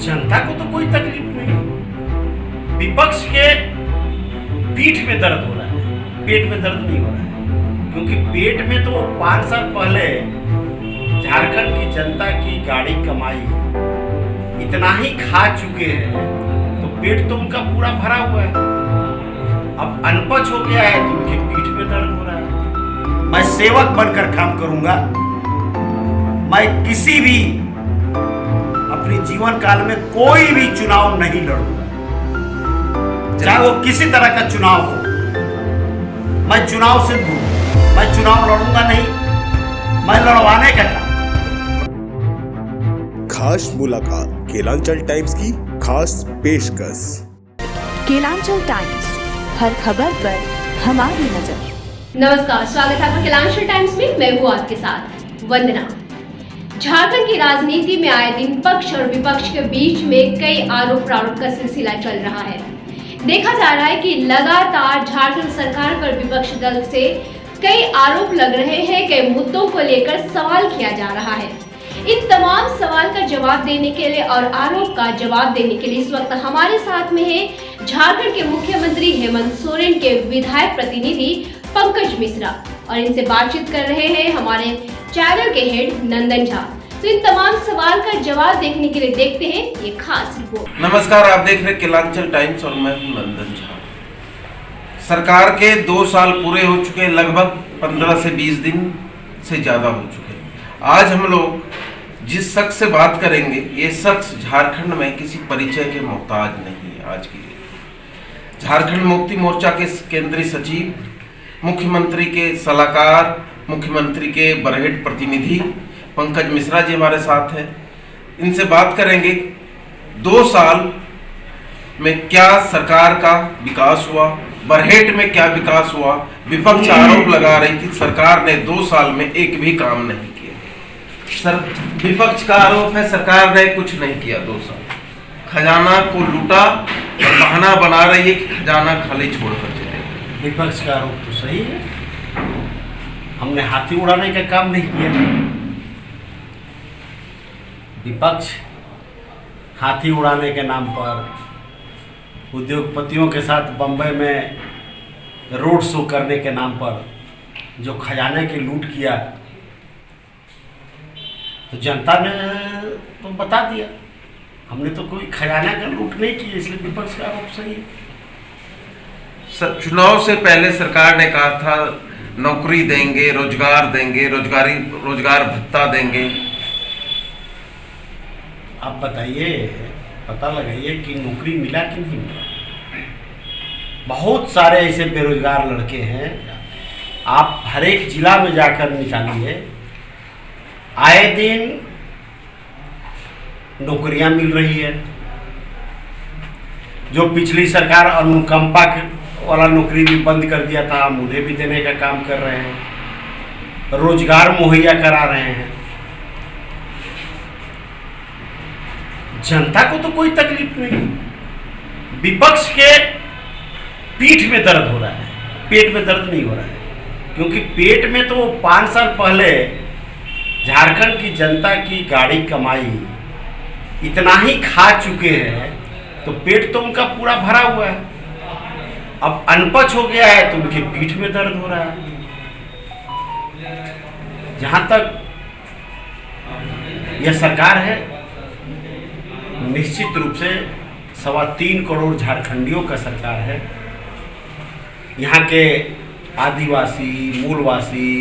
जनता को तो कोई तकलीफ नहीं, विपक्ष के पीठ में दर्द हो रहा है, पेट में दर्द नहीं हो रहा है। क्योंकि पेट में तो 5 साल पहले झारखंड की जनता की गाड़ी कमाई इतना ही खा चुके हैं, तो पेट तो उनका पूरा भरा हुआ है। अब अनपच हो गया है तो उनके पीठ में दर्द हो रहा है। मैं सेवक बनकर काम करूंगा, मैं किसी भी अपने जीवन काल में कोई भी चुनाव नहीं लड़ूंगा, चाहे वो किसी तरह का चुनाव हो। मैं चुनाव से दूर, मैं चुनाव लड़ूंगा नहीं, मैं लड़वाने का काम। खास मुलाकात केलांचल टाइम्स की खास पेशकश। केलांचल टाइम्स, हर खबर पर हमारी नजर। नमस्कार, स्वागत है आपका केलांचल टाइम्स में। मैं हूँ आपके साथ वंदना। झारखंड की राजनीति में आए दिन पक्ष और विपक्ष के बीच में कई आरोप प्रत्यारोप का सिलसिला चल रहा है। देखा जा रहा है कि लगातार झारखंड सरकार पर विपक्ष दल से कई आरोप लग रहे हैं, कई मुद्दों को लेकर सवाल किया जा रहा है। इन तमाम सवाल का जवाब देने के लिए और आरोप का जवाब देने के लिए इस वक्त हमारे साथ में है झारखंड के मुख्यमंत्री हेमंत सोरेन के विधायक प्रतिनिधि पंकज मिश्रा, और इनसे बातचीत कर रहे हैं हमारे चैनल के हेड नंदन झा। तो इन तमाम सवाल का जवाब देखने के लिए देखते हैं ये खास रिपोर्ट। नमस्कार, आप देख रहे हैं केलांचल टाइम्स और मैं हूं नंदन झा। सरकार के 2 साल पूरे हो चुके हैं, लगभग 15 से 20 दिन से ज्यादा हो चुके हैं। आज हम लोग जिस शख्स से बात करेंगे, ये शख्स झारखंड में किसी परिचय के मोहताज नहीं है। आज की झारखंड मुक्ति मोर्चा के केंद्रीय सचिव, मुख्यमंत्री के सलाहकार, मुख्यमंत्री के बरहेट प्रतिनिधि पंकज मिश्रा जी हमारे साथ हैं। इनसे बात करेंगे 2 साल में क्या सरकार का विकास हुआ, बरहेट में क्या विकास हुआ। विपक्ष आरोप लगा रही कि सरकार ने 2 साल में एक भी काम नहीं किया। विपक्ष का आरोप है सरकार ने कुछ नहीं किया 2 साल, खजाना को लूटा और बहाना बना रही है कि खजाना खाली छोड़कर चले। विपक्ष का आरोप तो सही है, हमने हाथी उड़ाने का काम नहीं किया। विपक्ष हाथी उड़ाने के नाम पर, उद्योगपतियों के साथ बम्बई में रोड शो करने के नाम पर जो खजाने की लूट किया, तो जनता ने तो बता दिया हमने तो कोई खजाना का लूट नहीं की, इसलिए विपक्ष का आरोप सही है। चुनाव से पहले सरकार ने कहा था नौकरी देंगे, रोजगार देंगे, रोजगार भत्ता देंगे। आप बताइए, पता लगाइए कि नौकरी मिला कि नहीं मिला। बहुत सारे ऐसे बेरोजगार लड़के हैं, आप हर एक जिला में जाकर निकालिए, आए दिन नौकरियां मिल रही है। जो पिछली सरकार अनुकंपा वाला नौकरी भी बंद कर दिया था, हम उन्हें भी देने का काम कर रहे हैं, रोजगार मुहैया करा रहे हैं। जनता को तो कोई तकलीफ नहीं, विपक्ष के पीठ में दर्द हो रहा है, पेट में दर्द नहीं हो रहा है। क्योंकि पेट में तो 5 साल पहले झारखंड की जनता की गाड़ी कमाई इतना ही खा चुके हैं, तो पेट तो उनका पूरा भरा हुआ है। अब अनपच हो गया है तो उनके पीठ में दर्द हो रहा है। जहां तक यह सरकार है, निश्चित रूप से 3.25 करोड़ झारखंडियों का सरकार है। यहाँ के आदिवासी, मूलवासी,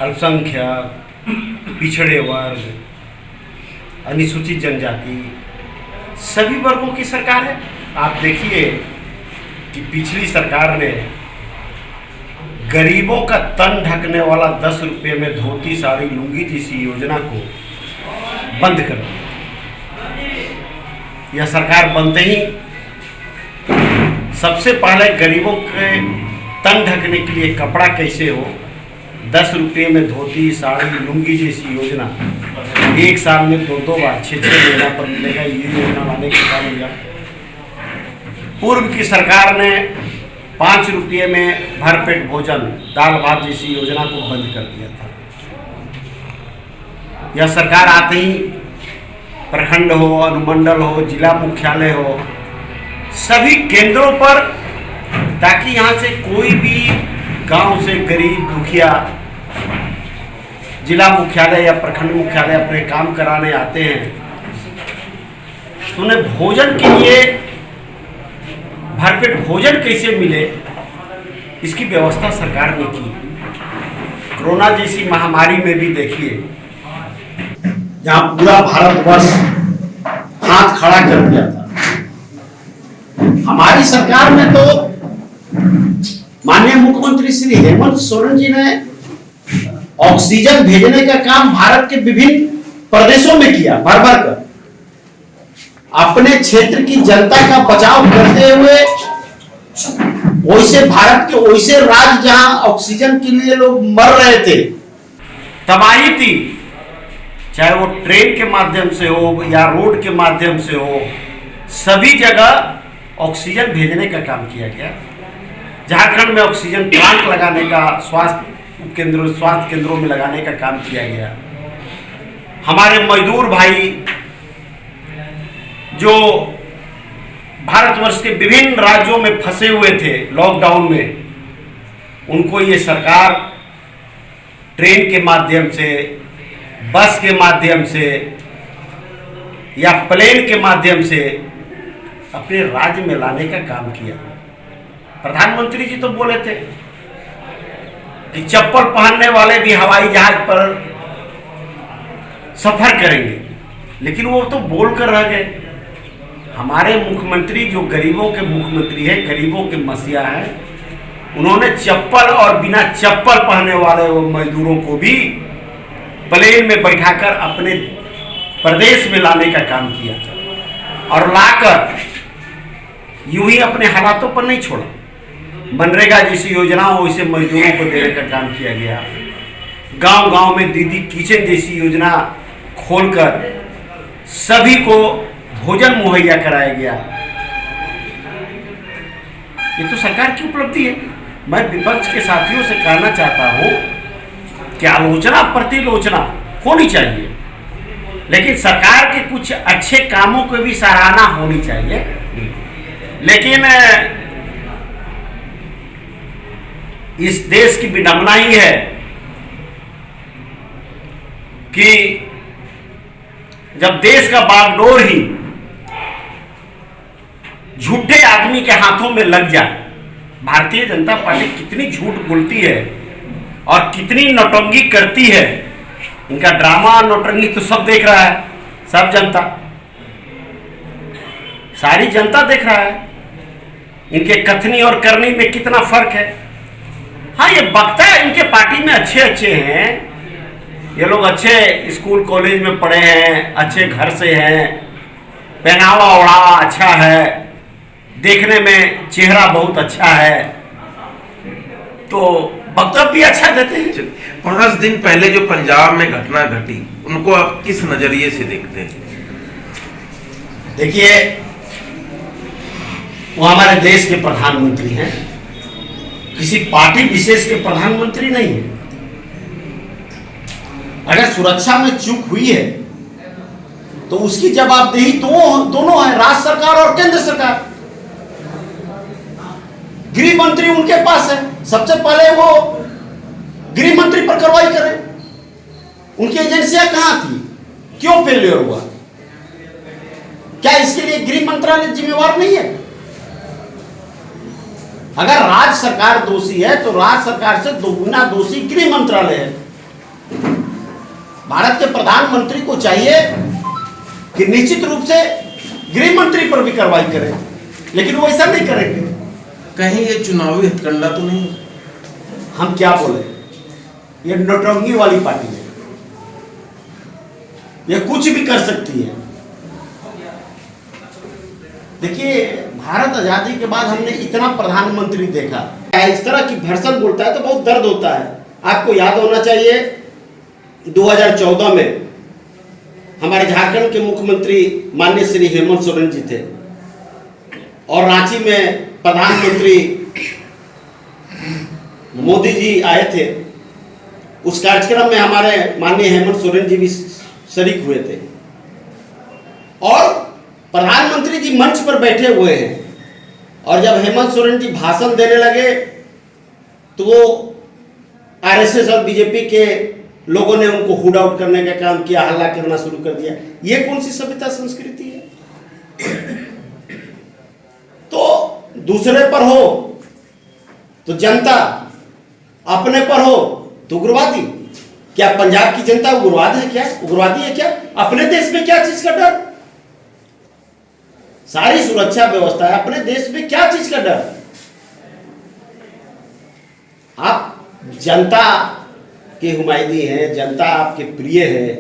अल्पसंख्यक, पिछड़े वर्ग, अनुसूचित जनजाति, सभी वर्गों की सरकार है। आप देखिए कि पिछली सरकार ने गरीबों का तन ढकने वाला 10 रुपये में धोती, साड़ी, लुंगी जैसी योजना को बंद कर दिया। यह सरकार बनते ही सबसे पहले गरीबों के तन ढकने के लिए कपड़ा कैसे हो, 10 रुपये में धोती, साड़ी, लुंगी जैसी योजना 1 साल में 2 बार 6 महीना पर मिलेगा। ये योजना लाने के काम मिला। पूर्व की सरकार ने 5 रुपये में भरपेट भोजन, दाल भात जैसी योजना को बंद कर दिया था। यह सरकार आते ही प्रखंड हो, अनुमंडल हो, जिला मुख्यालय हो, सभी केंद्रों पर, ताकि यहाँ से कोई भी गांव से गरीब दुखिया जिला मुख्यालय या प्रखंड मुख्यालय अपने काम कराने आते हैं तो उन्हें भोजन के लिए भरपेट भोजन कैसे मिले, इसकी व्यवस्था सरकार ने की। कोरोना जैसी महामारी में भी देखिए, जहां पूरा भारतवर्ष हाथ खड़ा कर दिया था, हमारी सरकार में तो माननीय मुख्यमंत्री श्री हेमंत सोरेन जी ने ऑक्सीजन भेजने का काम भारत के विभिन्न प्रदेशों में किया, भर भर कर अपने क्षेत्र की जनता का बचाव करते हुए। वैसे भारत के वैसे राज्य जहां ऑक्सीजन के लिए लोग मर रहे थे, तबाही थी, चाहे वो ट्रेन के माध्यम से हो या रोड के माध्यम से हो, सभी जगह ऑक्सीजन भेजने का काम किया गया। झारखंड में ऑक्सीजन प्लांट लगाने का, स्वास्थ्य केंद्रों में लगाने का काम किया गया। हमारे मजदूर भाई जो भारतवर्ष के विभिन्न राज्यों में फंसे हुए थे लॉकडाउन में, उनको ये सरकार ट्रेन के माध्यम से, बस के माध्यम से या प्लेन के माध्यम से अपने राज्य में लाने का काम किया। प्रधानमंत्री जी तो बोले थे कि चप्पल पहनने वाले भी हवाई जहाज पर सफर करेंगे, लेकिन वो तो बोल कर रह गए। हमारे मुख्यमंत्री जो गरीबों के मुख्यमंत्री है, गरीबों के मसीहा है, उन्होंने चप्पल और बिना चप्पल पहनने वाले मजदूरों को भी प्लेन में बैठाकर अपने प्रदेश में लाने का काम किया और लाकर यूं ही अपने हालातों पर नहीं छोड़ा। मनरेगा जैसी योजनाओं वैसे मजदूरों को देने का काम किया गया। गांव गांव में दीदी किचन जैसी योजना खोलकर सभी को भोजन मुहैया कराया गया। ये तो सरकार की उपलब्धि है। मैं विपक्ष के साथियों से कहना चाहता हूं कि आलोचना प्रतिलोचना होनी चाहिए, लेकिन सरकार के कुछ अच्छे कामों को भी सराहना होनी चाहिए। लेकिन इस देश की विडंबना ही है कि जब देश का बागडोर ही झूठे आदमी के हाथों में लग जाए। भारतीय जनता पार्टी कितनी झूठ बोलती है और कितनी नौटंकी करती है। इनका ड्रामा नौटंकी तो सब देख रहा है, सब जनता, सारी जनता देख रहा है इनके कथनी और करनी में कितना फर्क है। हाँ, ये वक्ता इनके पार्टी में अच्छे अच्छे हैं, ये लोग अच्छे स्कूल कॉलेज में पढ़े हैं, अच्छे घर से हैं, पहनावा ओढ़ावा अच्छा है, देखने में चेहरा बहुत अच्छा है, तो वक्तव्य भी अच्छा देते हैं। 5 दिन पहले जो पंजाब में घटना घटी, उनको आप किस नजरिए से देखते हैं? देखिए, वो हमारे देश के प्रधानमंत्री हैं, किसी पार्टी विशेष के प्रधानमंत्री नहीं है। अगर सुरक्षा में चूक हुई है तो उसकी जवाबदेही दोनों है, राज्य सरकार और केंद्र सरकार। गृह मंत्री उनके पास है, सबसे पहले वो गृह मंत्री पर कार्रवाई करें। उनकी एजेंसियां कहां थी, क्यों फेलियर हुआ? क्या इसके लिए गृह मंत्रालय जिम्मेवार नहीं है? अगर राज्य सरकार दोषी है तो राज्य सरकार से दोगुना दोषी गृह मंत्रालय है। भारत के प्रधानमंत्री को चाहिए कि निश्चित रूप से गृह मंत्री पर भी कार्रवाई करें, लेकिन वो ऐसा नहीं करेंगे। कहीं ये चुनावी हथकंडा तो नहीं? हम क्या बोले, ये नौटंकी वाली पार्टी है, ये कुछ भी कर सकती है। देखिए, भारत आजादी के बाद हमने इतना प्रधानमंत्री देखा, इस तरह की भर्सन बोलता है तो बहुत दर्द होता है। आपको याद होना चाहिए 2014 में हमारे झारखंड के मुख्यमंत्री माननीय श्री हेमंत सोरेन जी थे और रांची में प्रधानमंत्री मोदी जी आए थे। उस कार्यक्रम में हमारे माननीय हेमंत सोरेन जी भी शरीक हुए थे। और प्रधानमंत्री जी मंच पर बैठे हुए हैं और जब हेमंत सोरेन जी भाषण देने लगे तो वो आरएसएस और बीजेपी के लोगों ने उनको हुड आउट करने का काम किया, हल्ला करना शुरू कर दिया। ये कौन सी सभ्यता संस्कृति है? तो दूसरे पर हो तो जनता, अपने पर हो तो उग्रवादी। क्या पंजाब की जनता उग्रवाद है? क्या उग्रवादी है? क्या अपने देश में क्या चीज का डर? सारी सुरक्षा व्यवस्था है, अपने देश में क्या चीज का डर? आप जनता के हुमायदी हैं, जनता आपके प्रिय है,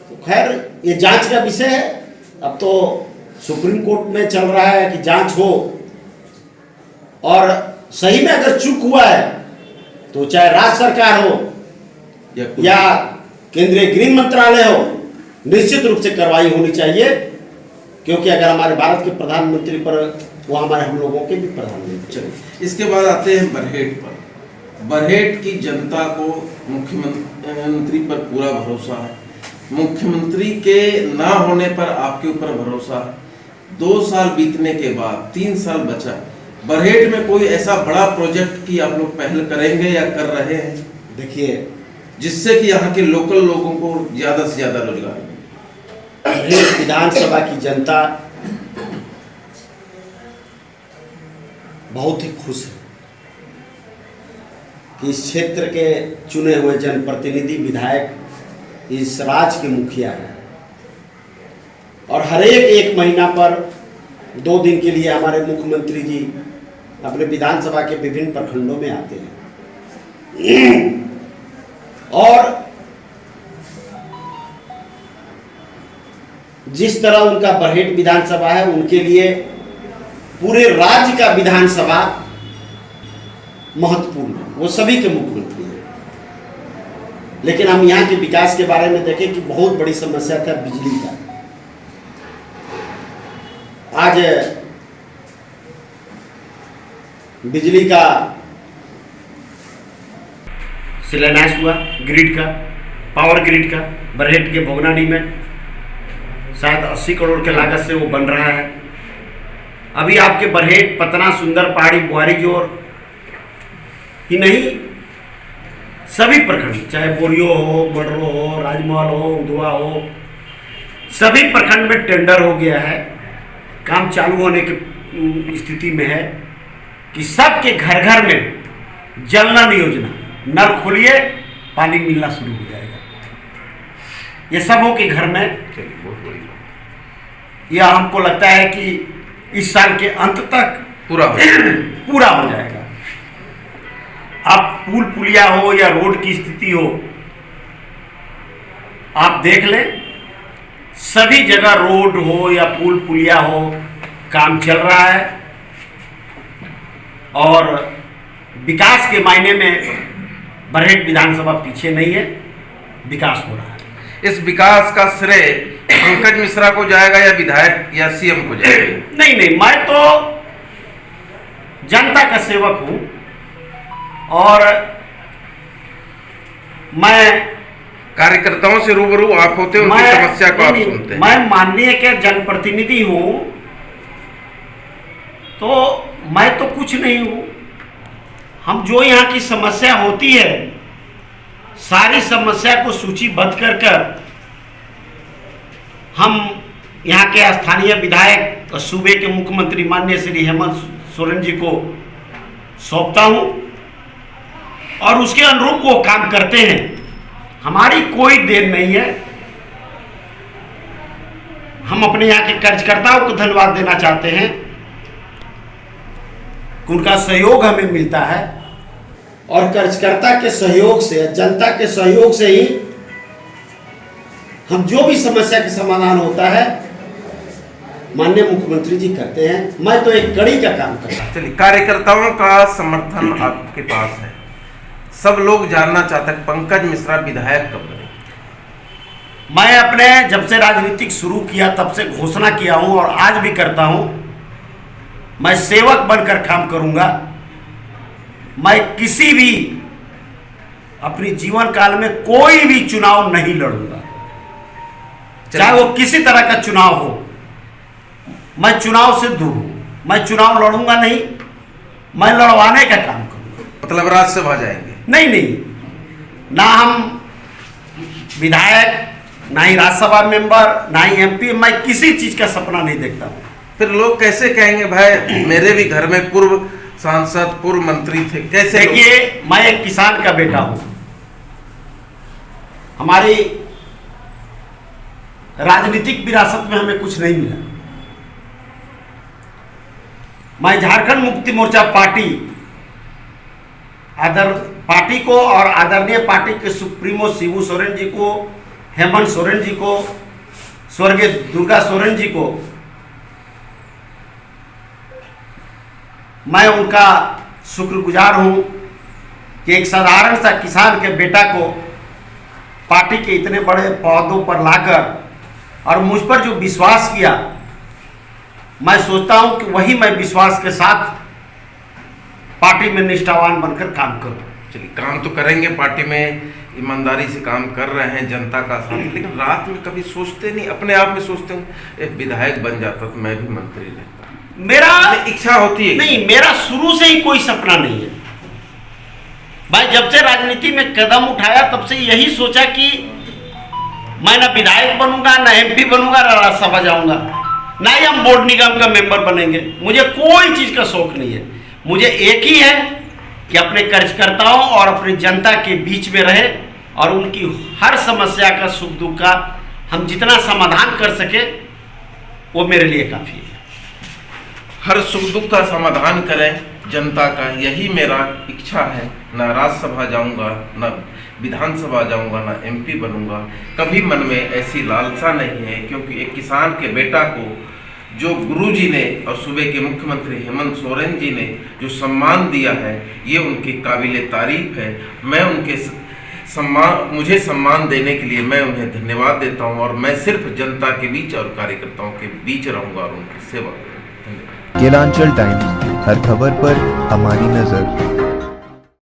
तो खैर ये जांच का विषय है। अब तो सुप्रीम कोर्ट में चल रहा है कि जांच हो, और सही में अगर चूक हुआ है तो चाहे राज्य सरकार हो या केंद्रीय गृह मंत्रालय हो, निश्चित रूप से कार्रवाई होनी चाहिए, क्योंकि अगर हमारे भारत के प्रधानमंत्री पर, वो हमारे हम लोगों के भी प्रधानमंत्री। चलिए, इसके बाद आते हैं बरहेट पर। बरहेट की जनता को मुख्यमंत्री पर पूरा भरोसा है, मुख्यमंत्री के ना होने पर आपके ऊपर भरोसा है। 2 साल बीतने के बाद 3 साल बचा, बरहेट में कोई ऐसा बड़ा प्रोजेक्ट की आप लोग पहल करेंगे या कर रहे हैं? देखिए, जिससे कि यहाँ के लोकल लोगों को ज्यादा से ज्यादा रोजगार मिले। बरहेट विधानसभा की जनता बहुत ही खुश है कि इस क्षेत्र के चुने हुए जनप्रतिनिधि विधायक इस राज्य के मुखिया हैं, और हर एक महीना पर 2 दिन के लिए हमारे मुख्यमंत्री जी अपने विधानसभा के विभिन्न प्रखंडों में आते हैं, और जिस तरह उनका बरहेट विधानसभा है, उनके लिए पूरे राज्य का विधानसभा महत्वपूर्ण है। वो सभी के मुख्यमंत्री हैं। लेकिन हम यहाँ के विकास के बारे में देखें कि बहुत बड़ी समस्या था बिजली का। आज बिजली का शिलान्यास हुआ, ग्रिड का, पावर ग्रिड का, बरहेट के भोगनाडी में शायद 80 करोड़ के लागत से वो बन रहा है। अभी आपके बरहेट, पतना, सुंदर पहाड़ी, बुआरी जोर ही नहीं, सभी प्रखंड, चाहे बोरियो हो, मडरो हो, राजमहल हो, उधवा हो, सभी प्रखंड में टेंडर हो गया है, काम चालू होने की स्थिति में है कि सबके घर घर में जल नल योजना, नल खोलिए पानी मिलना शुरू हो जाएगा। ये सबों के घर में, यह हमको लगता है कि इस साल के अंत तक पूरा हो जाएगा। अब पुल पुलिया हो या रोड की स्थिति हो, आप देख लें, सभी जगह रोड हो या पुल पुलिया हो, काम चल रहा है, और विकास के मायने में बरहेट विधानसभा पीछे नहीं है, विकास हो रहा है। इस विकास का श्रेय पंकज मिश्रा को जाएगा या विधायक या सीएम को जाएगा? नहीं, मैं तो जनता का सेवक हूं, और मैं कार्यकर्ताओं से रूबरू आप होते हैं, उनकी समस्या को आप सुनते हैं। मैं माननीय के जनप्रतिनिधि हूं, तो मैं तो कुछ नहीं हूं। हम जो यहाँ की समस्या होती है, सारी समस्या को सूचीबद्ध कर हम यहाँ के स्थानीय विधायक और सूबे के मुख्यमंत्री माननीय श्री हेमंत सोरेन जी को सौंपता हूँ, और उसके अनुरूप वो काम करते हैं। हमारी कोई देर नहीं है। हम अपने यहाँ के कार्यकर्ताओं को धन्यवाद देना चाहते हैं, उनका सहयोग हमें मिलता है, और कार्यकर्ता के सहयोग से, जनता के सहयोग से ही हम जो भी समस्या के समाधान होता है माननीय मुख्यमंत्री जी करते हैं। मैं तो एक कड़ी का काम करता हूं। चलिए, कार्यकर्ताओं का समर्थन आपके पास है, सब लोग जानना चाहते हैं पंकज मिश्रा विधायक कब बने? मैं अपने जब से राजनीतिक शुरू किया तब से घोषणा किया हूं, और आज भी करता हूं, मैं सेवक बनकर काम करूंगा। मैं किसी भी अपनी जीवन काल में कोई भी चुनाव नहीं लड़ूंगा। चाहे वो किसी तरह का चुनाव हो। मैं चुनाव से दूर हूं, मैं चुनाव लड़ूंगा नहीं, मैं लड़वाने का काम करूंगा। मतलब राज्यसभा जाएंगे? नहीं, ना हम विधायक, ना ही राज्यसभा मेंबर, ना ही एमपी, मैं किसी चीज का सपना नहीं देखता हूं। फिर लोग कैसे कहेंगे भाई मेरे भी घर में पूर्व सांसद, पूर्व मंत्री थे, कैसे? देखिए, मैं एक किसान का बेटा हूं, हमारी राजनीतिक विरासत में हमें कुछ नहीं मिला। मैं झारखंड मुक्ति मोर्चा पार्टी को और आदरणीय पार्टी के सुप्रीमो शिबू सोरेन जी को, हेमंत सोरेन जी को, स्वर्गीय दुर्गा सोरेन जी को, मैं उनका शुक्रगुजार हूं कि एक साधारण सा किसान के बेटा को पार्टी के इतने बड़े पदों पर लाकर और मुझ पर जो विश्वास किया, मैं सोचता हूं कि वही मैं विश्वास के साथ पार्टी में निष्ठावान बनकर काम करूं। चलिए, काम तो करेंगे, पार्टी में ईमानदारी से काम कर रहे हैं जनता का साथ, लेकिन रात में कभी सोचते नहीं, अपने आप में सोचते हैं एक विधायक बन जाता तो मैं भी मंत्री रहता? मेरा इच्छा होती है? नहीं, मेरा शुरू से ही कोई सपना नहीं है। मैं जब से राजनीति में कदम उठाया तब से यही सोचा कि मैं ना विधायक बनूंगा, ना एमपी बनूंगा, ना राज्यसभा जाऊंगा, ना ही हम बोर्ड निगम का मेंबर बनेंगे। मुझे कोई चीज का शौक नहीं है। मुझे एक ही है कि अपने कार्यकर्ताओं और अपनी जनता के बीच में रहे और उनकी हर समस्या का, सुख दुख का हम जितना समाधान कर सके वो मेरे लिए काफी है। हर सुख दुख का समाधान करें जनता का, यही मेरा इच्छा है। ना राज्यसभा जाऊंगा, ना विधानसभा जाऊंगा, ना एमपी बनूंगा, कभी मन में ऐसी लालसा नहीं है, क्योंकि एक किसान के बेटा को जो गुरुजी ने और सूबे के मुख्यमंत्री हेमंत सोरेन जी ने जो सम्मान दिया है, ये उनकी काबिले तारीफ है। मैं उनके मुझे सम्मान देने के लिए मैं उन्हें धन्यवाद देता हूँ और मैं सिर्फ जनता के बीच और कार्यकर्ताओं के बीच रहूँगा और उनकी सेवा करूँगा। केलांचल टाइम्स, हर खबर पर हमारी नजर।